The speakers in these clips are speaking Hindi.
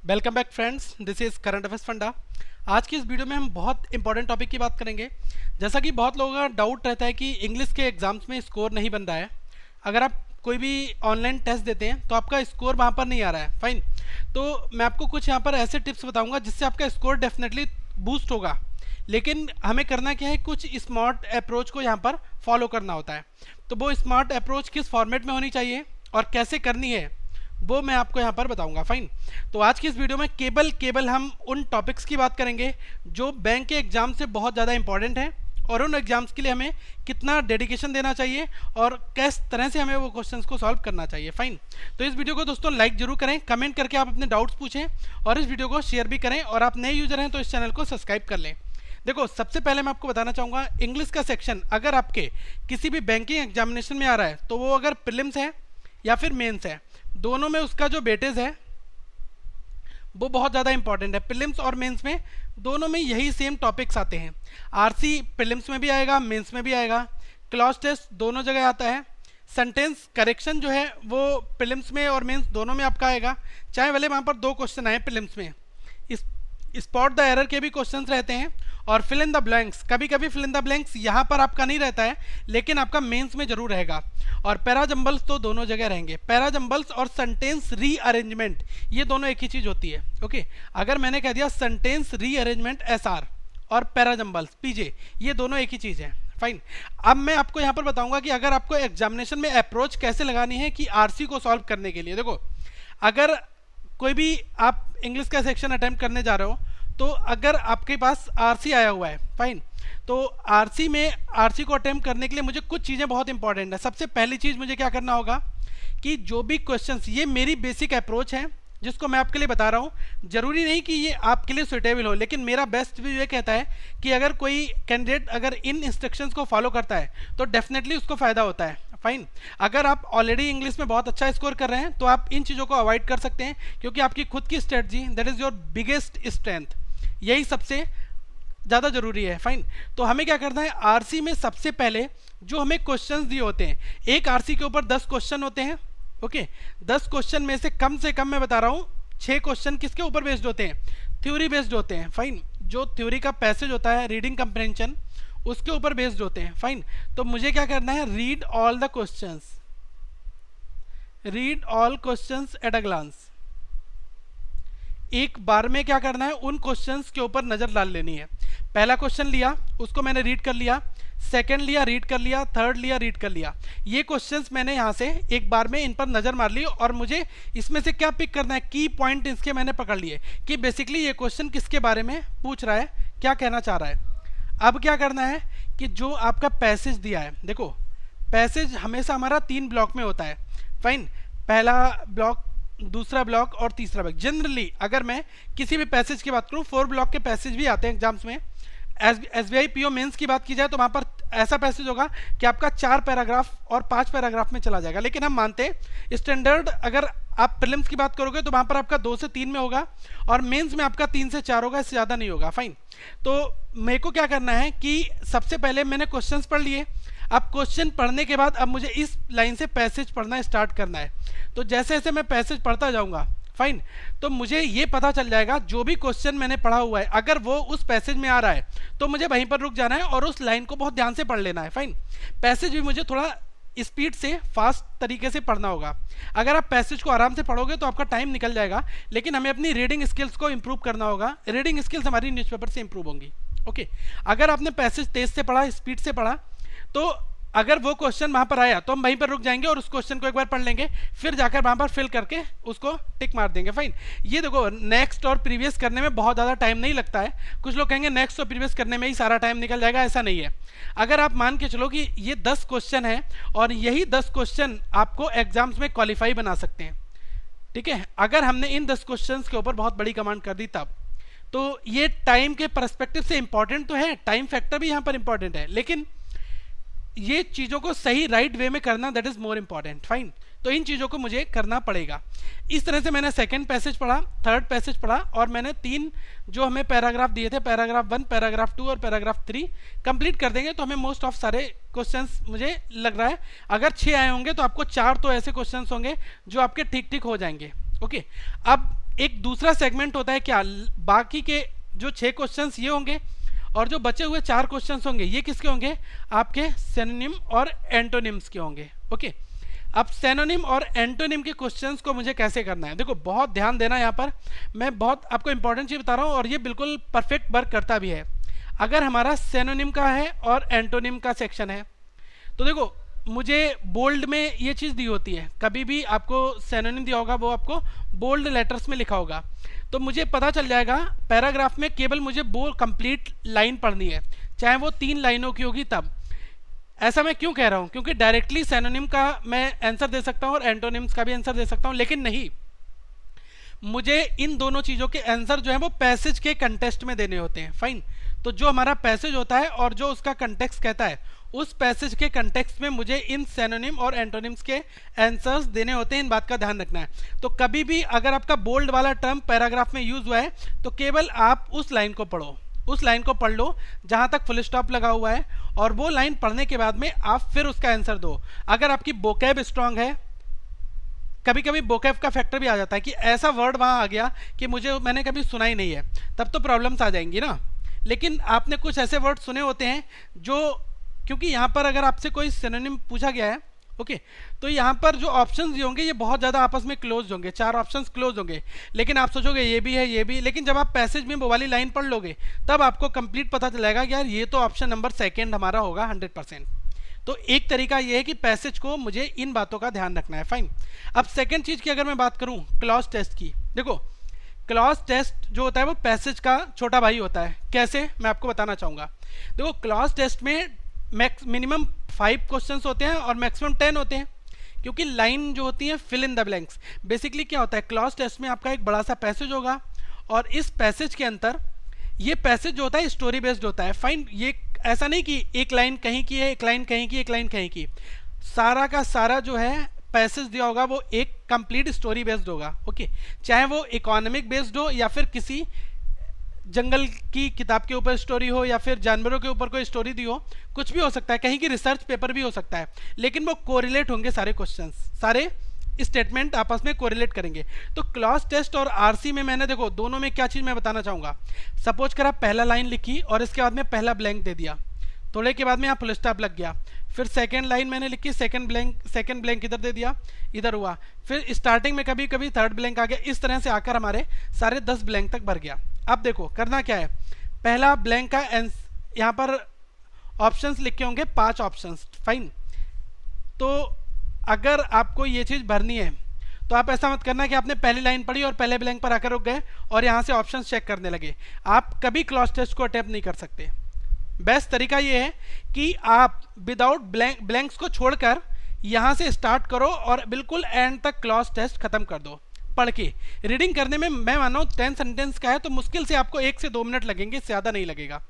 Welcome back friends, this is current affairs funda. आज की इस वीडियो में हम बहुत इंपॉर्टेंट टॉपिक की बात करेंगे। जैसा कि बहुत लोगों का डाउट रहता है कि इंग्लिश के एग्जाम्स में स्कोर नहीं बन रहा है। अगर आप कोई भी ऑनलाइन टेस्ट देते हैं तो आपका स्कोर वहाँ पर नहीं आ रहा है। फाइन, तो मैं आपको कुछ यहाँ पर ऐसे टिप्स बताऊँगा जिससे आपका स्कोर डेफिनेटली बूस्ट होगा। लेकिन हमें करना क्या है, कुछ स्मार्ट अप्रोच को यहाँ पर फॉलो करना होता है। तो वो स्मार्ट अप्रोच किस फॉर्मेट में होनी चाहिए और कैसे करनी है वो मैं आपको यहाँ पर बताऊंगा। फाइन, तो आज की इस वीडियो में केवल हम उन टॉपिक्स की बात करेंगे जो बैंक के एग्जाम से बहुत ज़्यादा इंपॉर्टेंट हैं और उन एग्जाम्स के लिए हमें कितना डेडिकेशन देना चाहिए और किस तरह से हमें वो क्वेश्चंस को सॉल्व करना चाहिए। फाइन, तो इस वीडियो को दोस्तों लाइक जरूर करें, कमेंट करके आप अपने डाउट्स पूछें और इस वीडियो को शेयर भी करें। और आप नए यूजर हैं तो इस चैनल को सब्सक्राइब कर लें। देखो, सबसे पहले मैं आपको बताना चाहूँगा, इंग्लिश का सेक्शन अगर आपके किसी भी बैंकिंग एग्जामिनेशन में आ रहा है तो वो अगर प्रीलिम्स है या फिर मेंस है, दोनों में उसका जो वेटेज है वो बहुत ज़्यादा इंपॉर्टेंट है। प्रीलिम्स और मेंस में दोनों में यही सेम टॉपिक्स आते हैं। आरसी प्रीलिम्स में भी आएगा, मेंस में भी आएगा, क्लॉज टेस्ट दोनों जगह आता है, सेंटेंस करेक्शन जो है वो प्रीलिम्स में और मेंस दोनों में आपका आएगा, चाहे भले वहाँ पर 2 क्वेश्चन आए प्रीलिम्स में। स्पॉट द एरर के भी क्वेश्चंस रहते हैं और फिल इन द ब्लैंक्स, कभी कभी फिल इन द ब्लैंक्स यहाँ पर आपका नहीं रहता है लेकिन आपका मेंस में जरूर रहेगा। और पैराजम्बल्स तो दोनों जगह रहेंगे। पैराजम्बल्स और सेंटेंस रीअरेंजमेंट ये दोनों एक ही चीज होती है। ओके, अगर मैंने कह दिया सेंटेंस रीअरेंजमेंट एसआर और पैराजम्बल्स पीजे, ये दोनों एक ही चीज है। फाइन, अब मैं आपको यहाँ पर बताऊंगा कि अगर आपको एग्जामिनेशन में अप्रोच कैसे लगानी है कि आरसी को सॉल्व करने के लिए। देखो, अगर कोई भी आप इंग्लिश का सेक्शन अटेम्प्ट करने जा रहे हो तो अगर आपके पास आरसी आया हुआ है, फाइन, तो आरसी को अटेम्प्ट करने के लिए मुझे कुछ चीज़ें बहुत इंपॉर्टेंट है। सबसे पहली चीज़ मुझे क्या करना होगा कि जो भी क्वेश्चंस, ये मेरी बेसिक अप्रोच है जिसको मैं आपके लिए बता रहा हूँ। जरूरी नहीं कि ये आपके लिए सुटेबल हो, लेकिन मेरा बेस्ट व्यू ये कहता है कि अगर कोई कैंडिडेट अगर इन इंस्ट्रक्शंस को फॉलो करता है तो डेफिनेटली उसको फ़ायदा होता है। फाइन, अगर आप ऑलरेडी इंग्लिश में बहुत अच्छा स्कोर कर रहे हैं तो आप इन चीज़ों को अवॉइड कर सकते हैं, क्योंकि आपकी खुद की strategy, that is your biggest strength, यही सबसे ज़्यादा जरूरी है। फाइन, तो हमें क्या करना है, आरसी में सबसे पहले जो हमें क्वेश्चंस दिए होते हैं, एक आरसी के ऊपर 10 क्वेश्चन होते हैं। ओके, 10 क्वेश्चन में से कम मैं बता रहा हूँ 6 क्वेश्चन किसके ऊपर बेस्ड होते हैं, थ्योरी बेस्ड होते हैं। फाइन, जो थ्योरी का पैसेज होता है, रीडिंग कंप्रेंशन, उसके ऊपर बेस्ड होते हैं। फाइन, तो मुझे क्या करना है, read all the questions, read all questions at a glance. एक बार में क्या करना है, उन क्वेश्चंस के ऊपर नजर डाल लेनी है। पहला क्वेश्चन लिया, उसको मैंने रीड कर लिया, सेकंड लिया, रीड कर लिया, थर्ड लिया, रीड कर लिया। ये क्वेश्चंस मैंने यहाँ से एक बार में इन पर नजर मार ली और मुझे इसमें से क्या पिक करना है, की पॉइंट इसके मैंने पकड़ लिए कि बेसिकली ये क्वेश्चन किसके बारे में पूछ रहा है, क्या कहना चाह रहा है। अब क्या करना है कि जो आपका पैसेज दिया है, देखो पैसेज हमेशा हमारा 3 ब्लॉक में होता है। फाइन, पहला ब्लॉक, दूसरा ब्लॉक और तीसरा ब्लॉक। जनरली अगर मैं किसी भी पैसेज की बात करूं, 4 ब्लॉक के पैसेज भी आते हैं एग्जाम्स में। एसबीआई पीओ मेंस की बात की जाए तो वहां पर ऐसा पैसेज होगा कि आपका 4 पैराग्राफ और 5 पैराग्राफ में चला जाएगा। लेकिन हम मानते हैं स्टैंडर्ड, अगर आप प्रीलिम्स की बात करोगे तो वहां पर आपका 2 से 3 में होगा और मेंस में आपका 3 से 4 होगा, इससे ज़्यादा नहीं होगा। फाइन, तो मेरे को क्या करना है कि सबसे पहले मैंने क्वेश्चंस पढ़ लिए। अब क्वेश्चन पढ़ने के बाद अब मुझे इस लाइन से पैसेज पढ़ना स्टार्ट करना है। तो जैसे जैसे मैं पैसेज पढ़ता जाऊंगा, फाइन, तो मुझे ये पता चल जाएगा जो भी क्वेश्चन मैंने पढ़ा हुआ है अगर वो उस पैसेज में आ रहा है तो मुझे वहीं पर रुक जाना है और उस लाइन को बहुत ध्यान से पढ़ लेना है। फाइन, पैसेज भी मुझे थोड़ा स्पीड से, फास्ट तरीके से पढ़ना होगा। अगर आप पैसेज को आराम से पढ़ोगे तो आपका टाइम निकल जाएगा, लेकिन हमें अपनी रीडिंग स्किल्स को इंप्रूव करना होगा। रीडिंग स्किल्स हमारी न्यूज़पेपर से इंप्रूव होंगी। ओके, अगर आपने पैसेज तेज से पढ़ा, स्पीड से पढ़ा, तो अगर वो क्वेश्चन वहां पर आया तो हम वहीं पर रुक जाएंगे और उस क्वेश्चन को एक बार पढ़ लेंगे, फिर जाकर वहां पर फिल करके उसको टिक मार देंगे। फाइन, ये देखो नेक्स्ट और प्रीवियस करने में बहुत ज़्यादा टाइम नहीं लगता है। कुछ लोग कहेंगे नेक्स्ट और प्रीवियस करने में ही सारा टाइम निकल जाएगा, ऐसा नहीं है। अगर आप मान के चलो कि ये 10 क्वेश्चन है और यही 10 क्वेश्चन आपको एग्जाम्स में क्वालिफाई बना सकते हैं, ठीक है, अगर हमने इन 10 क्वेश्चन के ऊपर बहुत बड़ी कमांड कर दी तब, तो ये टाइम के परस्पेक्टिव से इंपॉर्टेंट तो है, टाइम फैक्टर भी यहाँ पर इंपॉर्टेंट है, लेकिन ये चीज़ों को सही राइट वे में करना, that is more important. Fine, तो इन चीज़ों को मुझे करना पड़ेगा। इस तरह से मैंने सेकंड पैसेज पढ़ा, थर्ड पैसेज पढ़ा और मैंने 3 जो हमें पैराग्राफ दिए थे, पैराग्राफ 1, पैराग्राफ 2 और पैराग्राफ 3 कंप्लीट कर देंगे तो हमें मोस्ट ऑफ सारे क्वेश्चंस मुझे लग रहा है, अगर 6 आए होंगे तो आपको 4 तो ऐसे क्वेश्चंस होंगे जो आपके ठीक ठीक हो जाएंगे। ओके, अब एक दूसरा सेगमेंट होता है क्या, बाकी के जो 6 क्वेश्चंस ये होंगे और जो बचे हुए 4 क्वेश्चंस होंगे ये किसके होंगे, आपके सिनोनिम और एंटोनिम्स के होंगे। ओके, अब सिनोनिम और एंटोनिम के क्वेश्चंस को मुझे कैसे करना है, देखो बहुत ध्यान देना यहाँ पर, मैं बहुत आपको इंपॉर्टेंट चीज़ बता रहा हूँ और ये बिल्कुल परफेक्ट वर्क करता भी है। अगर हमारा सिनोनिम का है और एंटोनिम का सेक्शन है तो देखो मुझे बोल्ड में ये चीज़ दी होती है, कभी भी आपको सिनोनिम दिया होगा वो आपको बोल्ड लेटर्स में लिखा होगा, तो मुझे पता चल जाएगा पैराग्राफ में केवल मुझे वो कंप्लीट लाइन पढ़नी है, चाहे वो 3 लाइनों की होगी तब। ऐसा मैं क्यों कह रहा हूँ, क्योंकि डायरेक्टली सिनोनिम का मैं आंसर दे सकता हूँ और एंटोनिम्स का भी आंसर दे सकता हूँ, लेकिन नहीं, मुझे इन दोनों चीज़ों के आंसर जो है वो पैसेज के कंटेक्स्ट में देने होते हैं। फाइन, तो जो हमारा पैसेज होता है और जो उसका कंटेक्स्ट कहता है, उस पैसेज के कंटेक्स्ट में मुझे इन सिनोनिम और एंटोनिम्स के आंसर्स देने होते हैं, इन बात का ध्यान रखना है। तो कभी भी अगर आपका बोल्ड वाला टर्म पैराग्राफ में यूज हुआ है तो केवल आप उस लाइन को पढ़ो, उस लाइन को पढ़ लो जहां तक फुल स्टॉप लगा हुआ है, और वो लाइन पढ़ने के बाद में आप फिर उसका आंसर दो। अगर आपकी वोकैब स्ट्रांग है, कभी कभी वोकैब का फैक्टर भी आ जाता है कि ऐसा वर्ड वहां आ गया कि मैंने कभी सुना ही नहीं है, तब तो प्रॉब्लम्स आ जाएंगी ना। लेकिन आपने कुछ ऐसे वर्ड सुने होते हैं जो, क्योंकि यहाँ पर अगर आपसे कोई सिनोनिम पूछा गया है, ओके, तो यहाँ पर जो ऑप्शंस होंगे ये बहुत ज़्यादा आपस में क्लोज होंगे, 4 ऑप्शंस क्लोज होंगे, लेकिन आप सोचोगे ये भी है ये भी, लेकिन जब आप पैसेज में वो वाली लाइन पढ़ लोगे तब आपको कंप्लीट पता चलेगा कि यार ये तो ऑप्शन नंबर सेकेंड हमारा होगा 100%। तो एक तरीका ये है कि पैसेज को मुझे इन बातों का ध्यान रखना है। फाइन, अब सेकेंड चीज़ की अगर मैं बात करूँ क्लॉज टेस्ट की, देखो क्लॉज टेस्ट जो होता है वो पैसेज का छोटा भाई होता है। कैसे, मैं आपको बताना चाहूँगा। देखो क्लॉज टेस्ट में मिनिमम 5 क्वेश्चंस होते हैं और मैक्सिमम 10 होते हैं, क्योंकि लाइन जो होती है fill in the blanks. Basically क्या होता है, क्लॉज टेस्ट में आपका एक बड़ा सा पैसेज होगा और इस पैसेज के अंदर, ये पैसेज जो होता है स्टोरी बेस्ड होता है। फाइन, ये ऐसा नहीं कि एक लाइन कहीं की है, एक लाइन कहीं की, एक लाइन कहीं की, सारा का सारा जो है पैसेज दिया होगा वो एक कंप्लीट स्टोरी बेस्ड होगा। ओके, चाहे वो इकोनॉमिक बेस्ड हो या फिर किसी जंगल की किताब के ऊपर स्टोरी हो या फिर जानवरों के ऊपर कोई स्टोरी दी हो, कुछ भी हो सकता है, कहीं की रिसर्च पेपर भी हो सकता है, लेकिन वो कोरिलेट होंगे, सारे क्वेश्चंस, सारे स्टेटमेंट आपस में कोरिलेट करेंगे। तो क्लॉज टेस्ट और आरसी में मैंने, देखो दोनों में क्या चीज़ मैं बताना चाहूँगा। सपोज कर आप पहला लाइन लिखी और इसके बाद में पहला ब्लैंक दे दिया, थोड़े के बाद में यहाँ फुल स्टॉप लग गया, फिर सेकंड लाइन मैंने लिखी, सेकंड ब्लैंक इधर दे दिया, इधर हुआ, फिर स्टार्टिंग में कभी कभी थर्ड ब्लैंक आ गया, इस तरह से आकर हमारे सारे 10 ब्लैंक तक भर गया। अब देखो करना क्या है, पहला ब्लैंक का यहाँ पर ऑप्शंस लिखे होंगे 5 ऑप्शंस। फाइन, तो अगर आपको ये चीज़ भरनी है तो आप ऐसा मत करना कि आपने पहली लाइन पढ़ी और पहले ब्लैंक पर आकर रुक गए और यहाँ से ऑप्शंस चेक करने लगे। आप कभी क्लॉज टेस्ट को अटेम्प्ट नहीं कर सकते। बेस्ट तरीका ये है कि आप विदाउट ब्लैंक्स को छोड़कर यहाँ से स्टार्ट करो और बिल्कुल एंड तक क्लॉज टेस्ट खत्म कर दो पढ़ के। रीडिंग करने में मैं माना हूँ 10 सेंटेंस का है तो मुश्किल से आपको 1 से 2 मिनट लगेंगे, ज़्यादा नहीं लगेगा।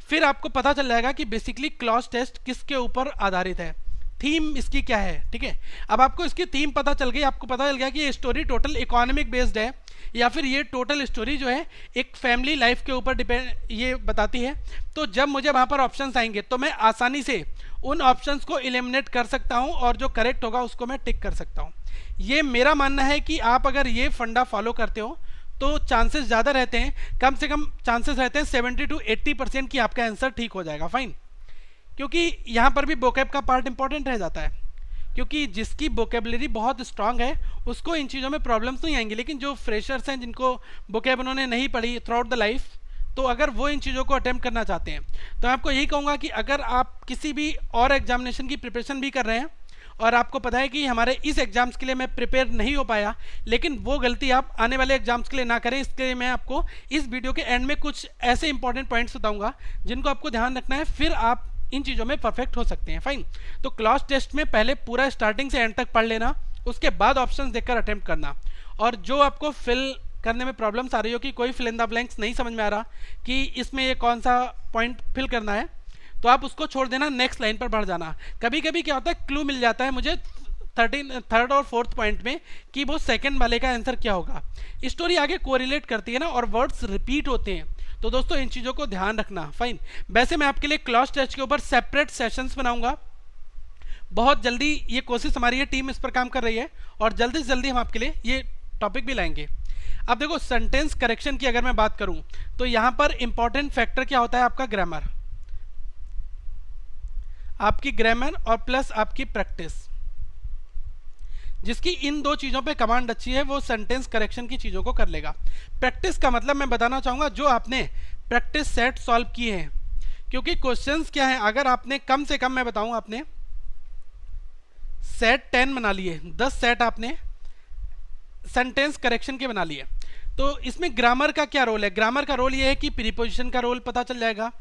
फिर आपको पता चल जाएगा कि बेसिकली क्लॉज टेस्ट किसके ऊपर आधारित है, थीम इसकी क्या है। ठीक है, अब आपको इसकी थीम पता चल गई, आपको पता चल गया कि ये स्टोरी टोटल इकोनॉमिक बेस्ड है या फिर ये टोटल स्टोरी जो है एक फैमिली लाइफ के ऊपर डिपेंड ये बताती है। तो जब मुझे वहाँ पर ऑप्शंस आएंगे तो मैं आसानी से उन ऑप्शंस को एलिमिनेट कर सकता हूँ और जो करेक्ट होगा उसको मैं टिक कर सकता हूँ। ये मेरा मानना है कि आप अगर ये फंडा फॉलो करते हो तो चांसेस ज़्यादा रहते हैं, कम से कम चांसेस रहते हैं 70 to 80% की आपका आंसर ठीक हो जाएगा। फाइन, क्योंकि यहाँ पर भी वोकैब का पार्ट इंपॉर्टेंट रह जाता है, क्योंकि जिसकी वोकेबलरी बहुत स्ट्रांग है उसको इन चीज़ों में प्रॉब्लम्स नहीं आएंगी, लेकिन जो फ्रेशर्स हैं जिनको वोकेब उन्होंने नहीं पढ़ी थ्रू आउट द लाइफ, तो अगर वो इन चीज़ों को अटेम्प्ट करना चाहते हैं तो मैं आपको यही कहूँगा कि अगर आप किसी भी और एग्जामिनेशन की प्रिपरेशन भी कर रहे हैं और आपको पता है कि हमारे इस एग्जाम्स के लिए मैं प्रिपेयर नहीं हो पाया, लेकिन वो गलती आप आने वाले एग्जाम्स के लिए ना करें, इसके लिए मैं आपको इस वीडियो के एंड में कुछ ऐसे इंपॉर्टेंट पॉइंट्स बताऊँगा जिनको आपको ध्यान रखना है, फिर आप इन चीज़ों में परफेक्ट हो सकते हैं। फाइन, तो क्लॉज टेस्ट में पहले पूरा स्टार्टिंग से एंड तक पढ़ लेना, उसके बाद ऑप्शंस देखकर अटेम्प्ट करना। और जो आपको फिल करने में प्रॉब्लम्स आ रही हो कि कोई फिल इन द ब्लैंक्स नहीं समझ में आ रहा कि इसमें ये कौन सा पॉइंट फिल करना है, तो आप उसको छोड़ देना, नेक्स्ट लाइन पर बढ़ जाना। कभी कभी क्या होता है, क्लू मिल जाता है मुझे थर्ड और फोर्थ पॉइंट में कि वो सेकंड वाले का आंसर क्या होगा। स्टोरी आगे कोरिलेट करती है ना और वर्ड्स रिपीट होते हैं, तो दोस्तों इन चीज़ों को ध्यान रखना। फाइन, वैसे मैं आपके लिए क्लॉज टेस्ट के ऊपर सेपरेट सेशंस बनाऊंगा बहुत जल्दी, ये कोशिश हमारी ये टीम इस पर काम कर रही है और जल्दी से जल्दी हम आपके लिए ये टॉपिक भी लाएंगे। अब देखो सेंटेंस करेक्शन की अगर मैं बात करूं तो यहां पर इंपॉर्टेंट फैक्टर क्या होता है, आपका ग्रामर, आपकी ग्रामर और प्लस आपकी प्रैक्टिस। जिसकी इन दो चीजों पे कमांड अच्छी है वो सेंटेंस करेक्शन की चीजों को कर लेगा। प्रैक्टिस का मतलब मैं बताना चाहूंगा जो आपने प्रैक्टिस सेट सॉल्व किए हैं, क्योंकि क्वेश्चंस क्या है, अगर आपने कम से कम मैं बताऊं आपने सेट 10 बना लिए, 10 सेट आपने सेंटेंस करेक्शन के बना लिए, तो इसमें ग्रामर का क्या रोल है? ग्रामर का रोल ये है कि प्रीपोजिशन का रोल पता चल जाएगा,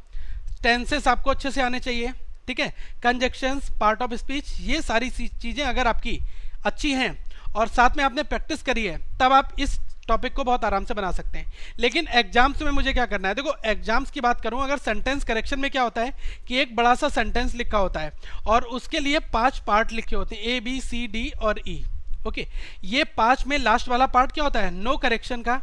टेंसेस आपको अच्छे से आने चाहिए, ठीक है, कंजक्शंस, पार्ट ऑफ स्पीच, ये सारी चीजें अगर आपकी अच्छी हैं और साथ में आपने प्रैक्टिस करी है तब आप इस टॉपिक को बहुत आराम से बना सकते हैं। लेकिन एग्जाम्स में मुझे क्या करना है, देखो एग्जाम्स की बात करूं, अगर सेंटेंस करेक्शन में क्या होता है कि एक बड़ा सा सेंटेंस लिखा होता है और उसके लिए 5 पार्ट लिखे होते हैं, ए बी सी डी और ई। ओके, ये 5 में लास्ट वाला पार्ट क्या होता है, नो करेक्शन का,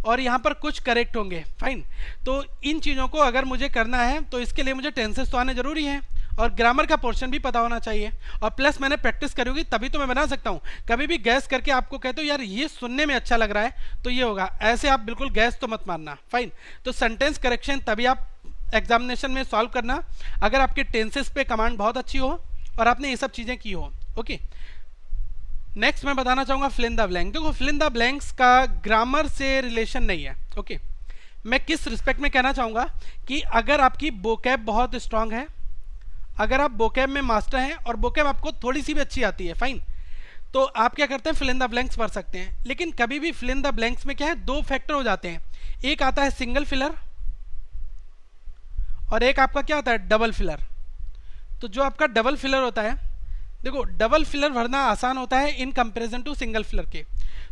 और यहाँ पर कुछ करेक्ट होंगे, फाइन। तो इन चीज़ों को अगर मुझे करना है तो इसके लिए मुझे टेंसेस तो आने जरूरी है और ग्रामर का पोर्शन भी पता होना चाहिए, और प्लस मैंने प्रैक्टिस करी होगी तभी तो मैं बना सकता हूँ। कभी भी गैस करके आपको कहते हो यार ये सुनने में अच्छा लग रहा है तो ये होगा, ऐसे आप बिल्कुल गैस तो मत मारना, फाइन। तो सेंटेंस करेक्शन तभी आप एग्जामिनेशन में सॉल्व करना अगर आपके टेंसेस पे कमांड बहुत अच्छी हो और आपने ये सब चीज़ें की हो। ओके, नेक्स्ट मैं बताना चाहूँगा फिल इन द ब्लैंक। देखो फिल इन द ब्लैंक्स का ग्रामर से रिलेशन नहीं है। ओके, मैं किस रिस्पेक्ट में कहना चाहूँगा कि अगर आपकी वोकैब बहुत स्ट्रांग है, अगर आप वोकैब में मास्टर हैं और वोकैब आपको थोड़ी सी भी अच्छी आती है, फाइन, तो आप क्या करते हैं फिल इन द ब्लैंक्स भर सकते हैं। लेकिन कभी भी फिल इन द ब्लैंक्स में क्या है, दो फैक्टर हो जाते हैं, एक आता है सिंगल फिलर और एक आपका क्या होता है, डबल फिलर। तो जो आपका डबल फिलर होता है, देखो डबल फिलर भरना आसान होता है in comparison to single filler के।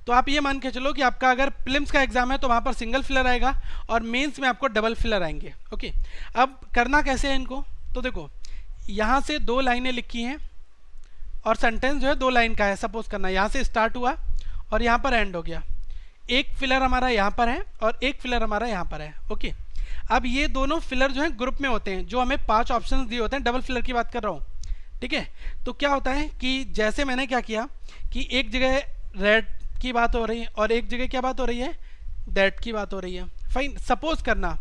तो आप ये मान के चलो कि आपका अगर प्रीलिम्स का एग्जाम है तो वहाँ पर सिंगल फिलर आएगा और मेंस में आपको डबल फिलर आएंगे। ओके, अब करना कैसे है इनको, तो देखो यहाँ से 2 लाइनें लिखी हैं और सेंटेंस जो है 2 लाइन का है, सपोज करना यहाँ से स्टार्ट हुआ और यहाँ पर एंड हो गया, एक फिलर हमारा यहाँ पर है और एक फिलर हमारा यहाँ पर है। ओके, अब ये दोनों फिलर जो है ग्रुप में होते हैं, जो हमें 5 ऑप्शंस दिए होते हैं, डबल फिलर की बात कर रहा हूँ, ठीक है। तो क्या होता है कि जैसे मैंने क्या किया कि एक जगह रेड की बात हो रही है और एक जगह क्या बात हो रही है, दैट की बात हो रही है, फाइन। सपोज करना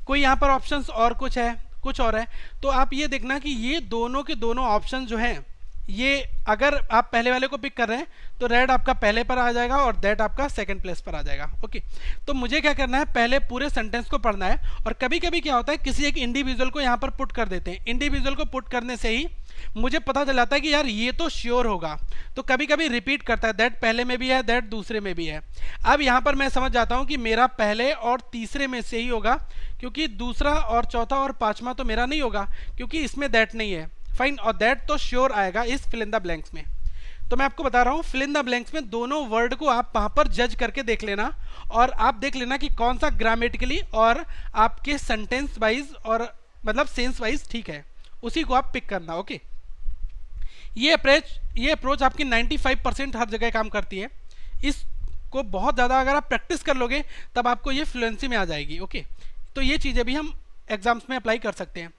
कोई यहाँ पर ऑप्शंस और कुछ है, कुछ और है, तो आप ये देखना कि ये दोनों के दोनों ऑप्शन जो हैं, ये अगर आप पहले वाले को पिक कर रहे हैं तो रेड आपका पहले पर आ जाएगा और दैट आपका सेकंड प्लेस पर आ जाएगा। ओके, तो मुझे क्या करना है, पहले पूरे सेंटेंस को पढ़ना है, और कभी कभी क्या होता है किसी एक इंडिविजुअल को यहाँ पर पुट कर देते हैं, इंडिविजुअल को पुट करने से ही मुझे पता चल जाता है कि यार ये तो श्योर होगा, तो कभी कभी रिपीट करता है, दैट पहले में भी है, दैट दूसरे में भी है। अब यहाँ पर मैं समझ जाता हूँ कि मेरा पहले और तीसरे में से ही होगा, क्योंकि दूसरा और चौथा और पांचवा तो मेरा नहीं होगा क्योंकि इसमें दैट नहीं है, फाइन, और दैट तो श्योर आएगा इस फिल इन द ब्लैंक्स में। तो मैं आपको बता रहा हूँ फिल इन द ब्लैंक्स में दोनों वर्ड को आप वहां पर जज करके देख लेना और आप देख लेना कि कौन सा ग्रामेटिकली और आपके सेंटेंस वाइज और मतलब सेंस वाइज ठीक है, उसी को आप पिक करना। ओके, ये अप्रोच आपकी 95% हर जगह काम करती है, इसको बहुत ज़्यादा अगर आप प्रैक्टिस कर लोगे तब आपको ये फ्लुएंसी में आ जाएगी। ओके, तो ये चीज़ें भी हम एग्जाम्स में अप्लाई कर सकते हैं।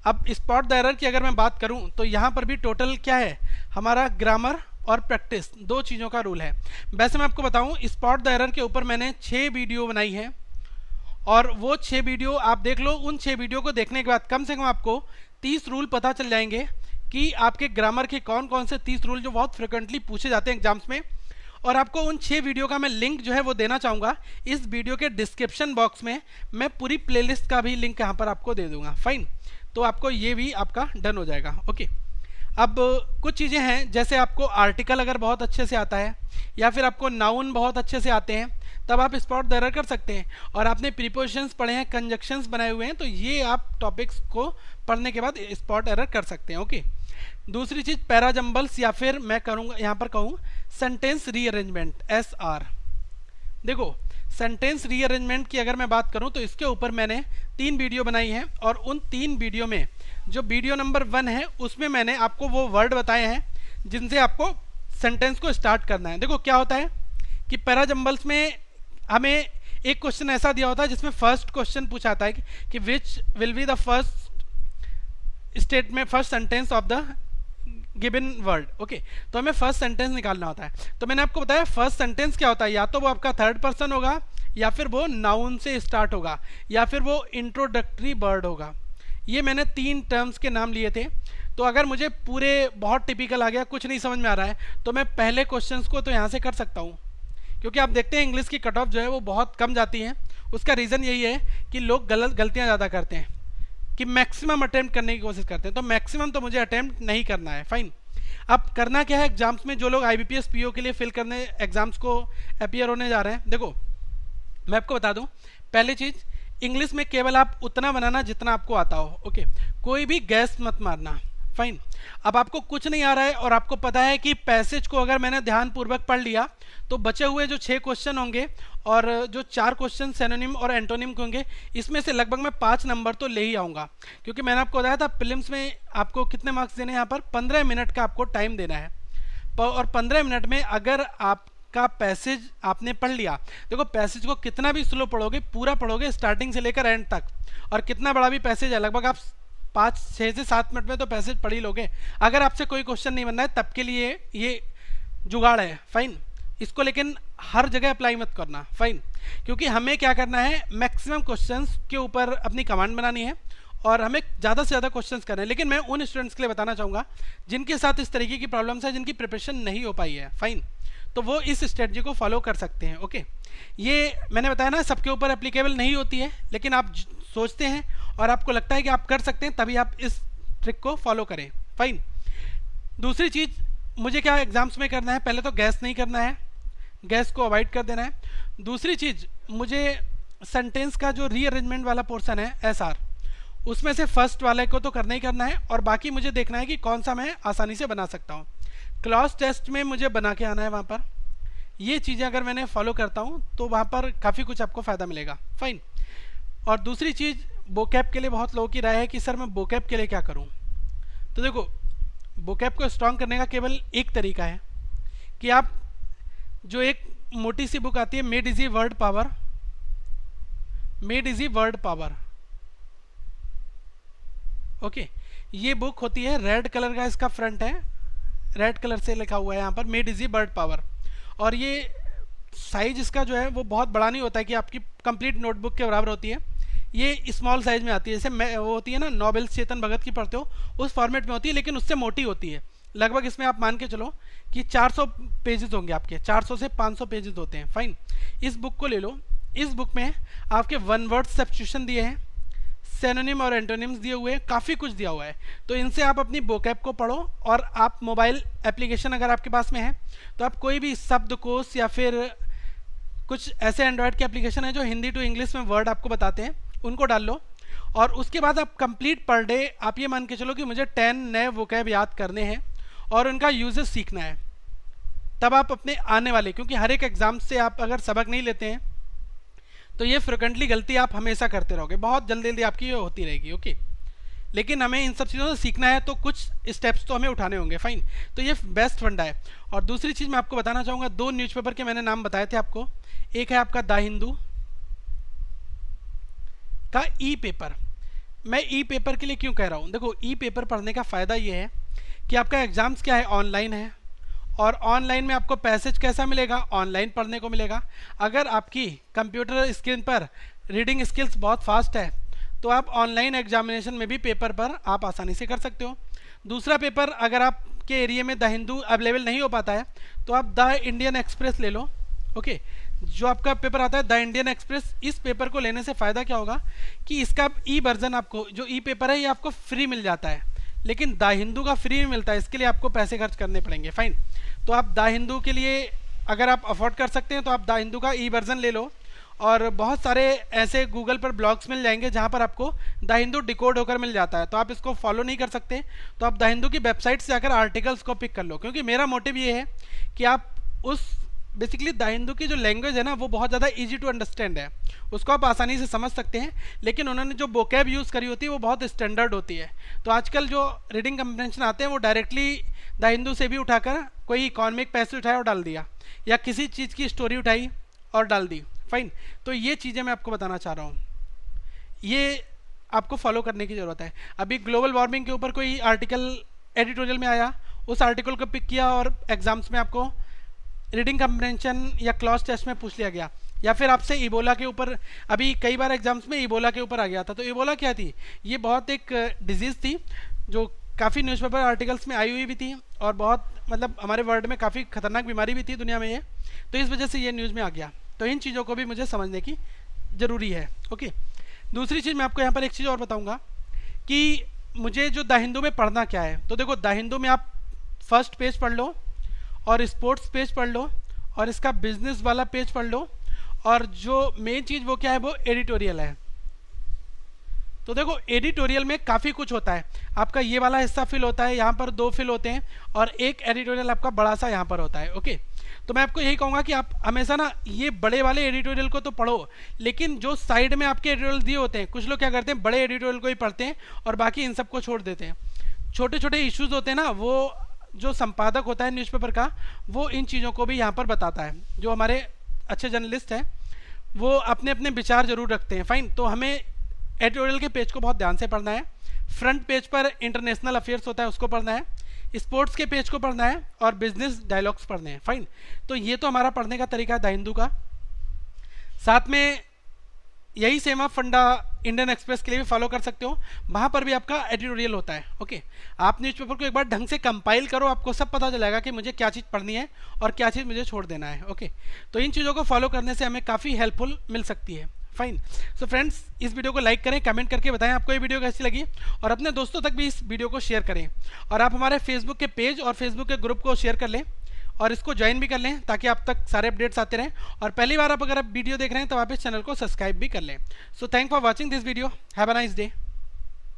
अब स्पॉट द एरर की अगर मैं बात करूं तो यहाँ पर भी टोटल क्या है, हमारा ग्रामर और प्रैक्टिस, 2 चीज़ों का रूल है। वैसे मैं आपको बताऊं स्पॉट द एरर के ऊपर मैंने 6 वीडियो बनाई है और वो 6 वीडियो आप देख लो, उन 6 वीडियो को देखने के बाद कम से कम आपको 30 रूल पता चल जाएंगे कि आपके ग्रामर के कौन कौन से 30 रूल जो बहुत फ्रिक्वेंटली पूछे जाते हैं एग्जाम्स में। और आपको उन 6 वीडियो का मैं लिंक जो है वो देना चाहूँगा, इस वीडियो के डिस्क्रिप्शन बॉक्स में मैं पूरी प्लेलिस्ट का भी लिंक यहाँ पर आपको दे दूँगा, फाइन। तो आपको ये भी आपका डन हो जाएगा। ओके, अब कुछ चीज़ें हैं जैसे आपको आर्टिकल अगर बहुत अच्छे से आता है या फिर आपको नाउन बहुत अच्छे से आते हैं तब आप स्पॉट द एरर कर सकते हैं, और आपने प्रीपोजिशंस पढ़े हैं, कंजक्शंस बनाए हुए हैं, तो ये आप टॉपिक्स को पढ़ने के बाद स्पॉट एरर कर सकते हैं। ओके, दूसरी चीज़ पैराजम्बल्स या फिर मैं करूँगा यहाँ पर कहूँ सेंटेंस रीअरेंजमेंट, SR। देखो सेंटेंस रीअरेंजमेंट की अगर मैं बात करूं तो इसके ऊपर मैंने 3 वीडियो बनाई हैं और उन 3 वीडियो में जो वीडियो नंबर 1 है उसमें मैंने आपको वो वर्ड बताए हैं जिनसे आपको सेंटेंस को स्टार्ट करना है। देखो क्या होता है कि पैराजम्बल्स में हमें एक क्वेश्चन ऐसा दिया होता है जिसमें फर्स्ट क्वेश्चन पूछा आता है कि which will be the first statement, first sentence of the given word. Okay, तो हमें फर्स्ट सेंटेंस निकालना होता है। तो मैंने आपको बताया फर्स्ट सेंटेंस क्या होता है, या तो वो आपका थर्ड पर्सन होगा, या फिर वो नाउन से स्टार्ट होगा, या फिर वो इंट्रोडक्टरी वर्ड होगा। ये मैंने 3 टर्म्स के नाम लिए थे। तो अगर मुझे पूरे बहुत टिपिकल आ गया, कुछ नहीं समझ में आ रहा है, तो मैं पहले क्वेश्चंस को तो यहाँ से कर सकता हूँ, क्योंकि आप देखते हैं इंग्लिश की कट ऑफ जो है वो बहुत कम जाती है। उसका रीज़न यही है कि लोग गलतियाँ ज़्यादा करते हैं, कि मैक्सिमम अटेम्प्ट करने की कोशिश करते हैं। तो मैक्सिमम तो मुझे अटेम्प्ट नहीं करना है, फाइन। अब करना क्या है, एग्जाम्स में जो लोग IBPS PO के लिए फिल करने एग्जाम्स को अपीयर होने जा रहे हैं, देखो मैं आपको बता दूं, पहली चीज़, इंग्लिश में केवल आप उतना बनाना जितना आपको आता हो। ओके, कोई भी गैस मत मारना, फाइन। अब आपको कुछ नहीं आ रहा है और आपको पता है कि पैसेज को अगर मैंने ध्यानपूर्वक पढ़ लिया तो बचे हुए जो 6 क्वेश्चन होंगे और जो 4 क्वेश्चन सिनोनिम और एंटोनिम के होंगे, इसमें से लगभग मैं 5 नंबर तो ले ही आऊँगा, क्योंकि मैंने आपको बताया था प्रीलिम्स में आपको कितने मार्क्स देने हैं, यहाँ पर 15 मिनट का आपको टाइम देना है। और 15 मिनट में अगर आपका पैसेज आपने पढ़ लिया, देखो पैसेज को कितना भी स्लो पढ़ोगे, पूरा पढ़ोगे स्टार्टिंग से लेकर एंड तक, और कितना बड़ा भी पैसेज है, लगभग आप 6 से 7 मिनट में तो पैसेज पढ़ ही लोगे। अगर आपसे कोई क्वेश्चन नहीं बनना है तब के लिए ये जुगाड़ है, फाइन। इसको लेकिन हर जगह अप्लाई मत करना, फाइन, क्योंकि हमें क्या करना है, मैक्सिमम क्वेश्चंस के ऊपर अपनी कमांड बनानी है और हमें ज़्यादा से ज़्यादा क्वेश्चंस करने हैं। लेकिन मैं उन स्टूडेंट्स के लिए बताना चाहूँगा जिनके साथ इस तरीके की प्रॉब्लम्स है, जिनकी प्रिपरेशन नहीं हो पाई है, फाइन, तो वो इस स्ट्रेटजी को फॉलो कर सकते हैं। ओके, ये मैंने बताया ना सबके ऊपर एप्लीकेबल नहीं होती है, लेकिन आप सोचते हैं और आपको लगता है कि आप कर सकते हैं, तभी आप इस ट्रिक को फॉलो करें, फाइन। दूसरी चीज़ मुझे क्या एग्जाम्स में करना है, पहले तो गैस नहीं करना है, गैस को अवॉइड कर देना है। दूसरी चीज़, मुझे सेंटेंस का जो रीअरेंजमेंट वाला पोर्शन है SR, उसमें से फर्स्ट वाले को तो करना ही करना है, और बाकी मुझे देखना है कि कौन सा मैं आसानी से बना सकता हूँ। क्लॉज टेस्ट में मुझे बना के आना है वहाँ पर। ये चीज़ें अगर मैंने फॉलो करता हूँ तो वहाँ पर काफ़ी कुछ आपको फ़ायदा मिलेगा, फाइन। और दूसरी चीज़, बोकैप के लिए बहुत लोगों की राय है कि सर मैं बोकैप के लिए क्या करूँ। तो देखो, बोकैप को स्ट्रॉन्ग करने का केवल एक तरीका है कि आप जो एक मोटी सी बुक आती है, made easy word power, made easy word power, okay, ये बुक होती है, रेड कलर का इसका फ्रंट है, रेड कलर से लिखा हुआ है यहाँ पर मेड इजी वर्ड पावर। और ये साइज इसका जो है वो बहुत बड़ा नहीं होता है कि आपकी कंप्लीट नोटबुक के बराबर होती है, ये स्मॉल साइज में आती है, जैसे वो होती है ना नॉवेल्स चेतन भगत की पढ़ते हो उस फॉर्मेट में होती है, लेकिन उससे मोटी होती है। लगभग इसमें आप मान के चलो कि 400 पेजेस होंगे आपके, 400 से 500 पेजेस होते हैं, फाइन। इस बुक को ले लो, इस बुक में आपके वन वर्ड सब्स्टिट्यूशन दिए हैं, सिनोनिम और एंटोनिम्स दिए हुए हैं, काफ़ी कुछ दिया हुआ है। तो इनसे आप अपनी बोकैप को पढ़ो, और आप मोबाइल एप्लीकेशन अगर आपके पास में है तो आप कोई भी शब्दकोश या फिर कुछ ऐसे एंड्रॉयड के एप्लीकेशन है जो हिंदी टू इंग्लिश में वर्ड आपको बताते हैं, उनको डाल लो। और उसके बाद आप कंप्लीट पर डे आप ये मान के चलो कि मुझे 10 नए वोकैब याद करने हैं और उनका यूजेस सीखना है। तब आप अपने आने वाले, क्योंकि हर एक एग्जाम से आप अगर सबक नहीं लेते हैं तो ये फ्रिक्वेंटली गलती आप हमेशा करते रहोगे, बहुत जल्दी जल्दी आपकी ये होती रहेगी, ओके। लेकिन हमें इन सब चीज़ों से सीखना है तो कुछ स्टेप्स तो हमें उठाने होंगे, फाइन। तो ये बेस्ट फंडा है। और दूसरी चीज़ मैं आपको बताना चाहूँगा, 2 न्यूज़पेपर के मैंने नाम बताए थे आपको। एक है आपका द हिंदू का ई पेपर। मैं ई पेपर के लिए क्यों कह रहा हूँ, देखो ई पेपर पढ़ने का फ़ायदा ये है कि आपका एग्जाम्स क्या है, ऑनलाइन है, और ऑनलाइन में आपको पैसेज कैसा मिलेगा, ऑनलाइन पढ़ने को मिलेगा। अगर आपकी कंप्यूटर स्क्रीन पर रीडिंग स्किल्स बहुत फास्ट है तो आप ऑनलाइन एग्जामिनेशन में भी पेपर पर आप आसानी से कर सकते हो। दूसरा पेपर, अगर आपके एरिया में द हिंदू अवेलेबल नहीं हो पाता है तो आप द इंडियन एक्सप्रेस ले लो, ओके। जो आपका पेपर आता है द इंडियन एक्सप्रेस, इस पेपर को लेने से फ़ायदा क्या होगा कि इसका ई वर्जन आपको, जो ई पेपर है ये आपको फ्री मिल जाता है, लेकिन द हिंदू का फ्री में मिलता है, इसके लिए आपको पैसे खर्च करने पड़ेंगे, फाइन। तो आप द हिंदू के लिए अगर आप अफोर्ड कर सकते हैं तो आप द हिंदू का ई वर्जन ले लो। और बहुत सारे ऐसे गूगल पर ब्लॉग्स मिल जाएंगे जहाँ पर आपको द हिंदू डिकोड होकर मिल जाता है, तो आप इसको फॉलो नहीं कर सकते तो आप द हिंदू की वेबसाइट से जाकर आर्टिकल्स को पिक कर लो, क्योंकि मेरा मोटिव ये है कि आप उस बेसिकली द हिंदू की जो लैंग्वेज है ना वो बहुत ज़्यादा इजी टू अंडरस्टैंड है, उसको आप आसानी से समझ सकते हैं, लेकिन उन्होंने जो वोकैब यूज़ करी होती है वो बहुत स्टैंडर्ड होती है। तो आजकल जो रीडिंग कंप्रेंशन आते हैं वो डायरेक्टली द हिंदू से भी उठाकर कोई इकॉनमिक पैसेज उठाया और डाल दिया, या किसी चीज़ की स्टोरी उठाई और डाल दी, फाइन। तो ये चीज़ें मैं आपको बताना चाह रहा हूँ, ये आपको फॉलो करने की ज़रूरत है। अभी ग्लोबल वार्मिंग के ऊपर कोई आर्टिकल एडिटोरियल में आया उस आर्टिकल को पिक किया और एग्जाम्स में आपको रीडिंग कम्प्रेंशन या क्लॉज टेस्ट में पूछ लिया गया, या फिर आपसे इबोला के ऊपर, अभी कई बार एग्जाम्स में इबोला के ऊपर आ गया था। तो इबोला क्या थी? ये बहुत एक डिजीज़ थी जो काफ़ी न्यूज़पेपर आर्टिकल्स में आई हुई भी थी, और बहुत मतलब हमारे वर्ल्ड में काफ़ी खतरनाक बीमारी भी थी दुनिया में ये, तो इस वजह से ये न्यूज़ में आ गया। तो इन चीज़ों को भी मुझे समझने की ज़रूरी है। ओके, दूसरी चीज़ मैं आपको यहाँ पर एक चीज़ और बताऊँगा कि मुझे जो द हिंदू में पढ़ना क्या है। तो देखो, द हिंदू में आप फर्स्ट पेज पढ़ लो, और स्पोर्ट्स पेज पढ़ लो, और इसका बिजनेस वाला पेज पढ़ लो, और जो मेन चीज़ वो क्या है, वो एडिटोरियल है। तो देखो, एडिटोरियल में काफ़ी कुछ होता है। आपका ये वाला हिस्सा फिल होता है, यहाँ पर 2 फिल होते हैं, और एक एडिटोरियल आपका बड़ा सा यहाँ पर होता है। ओके, तो मैं आपको यही कहूँगा कि आप हमेशा ना ये बड़े वाले एडिटोरियल को तो पढ़ो, लेकिन जो साइड में आपके एडिटोरियल दिए होते हैं, कुछ लोग क्या करते हैं, बड़े एडिटोरियल को ही पढ़ते हैं और बाकी इन सबको छोड़ देते हैं। छोटे छोटे इश्यूज होते हैं ना, वो जो संपादक होता है न्यूज़पेपर का, वो इन चीज़ों को भी यहाँ पर बताता है। जो हमारे अच्छे जर्नलिस्ट हैं वो अपने अपने विचार जरूर रखते हैं। फाइन, तो हमें एडिटोरियल के पेज को बहुत ध्यान से पढ़ना है। फ्रंट पेज पर इंटरनेशनल अफेयर्स होता है, उसको पढ़ना है, स्पोर्ट्स के पेज को पढ़ना है, और बिजनेस डायलॉग्स पढ़ने हैं। फाइन, तो ये तो हमारा पढ़ने का तरीका है द हिंदू का। साथ में यही सेम आप फंडा इंडियन एक्सप्रेस के लिए भी फॉलो कर सकते हो, वहाँ पर भी आपका एडिटोरियल होता है। ओके, आप न्यूज़पेपर को एक बार ढंग से कंपाइल करो, आपको सब पता चलेगा कि मुझे क्या चीज़ पढ़नी है और क्या चीज़ मुझे छोड़ देना है। ओके, तो इन चीज़ों को फॉलो करने से हमें काफ़ी हेल्पफुल मिल सकती है। फाइन, सो फ्रेंड्स, इस वीडियो को लाइक करें, कमेंट करके बताएं आपको ये वीडियो कैसी लगी, और अपने दोस्तों तक भी इस वीडियो को शेयर करें। और आप हमारे फेसबुक के पेज और फेसबुक के ग्रुप को शेयर कर लें, और इसको ज्वाइन भी कर लें, ताकि आप तक सारे अपडेट्स आते रहें। और पहली बार आप अगर आप वीडियो देख रहे हैं तो आप इस चैनल को सब्सक्राइब भी कर लें। So thank for watching this video, have a nice day.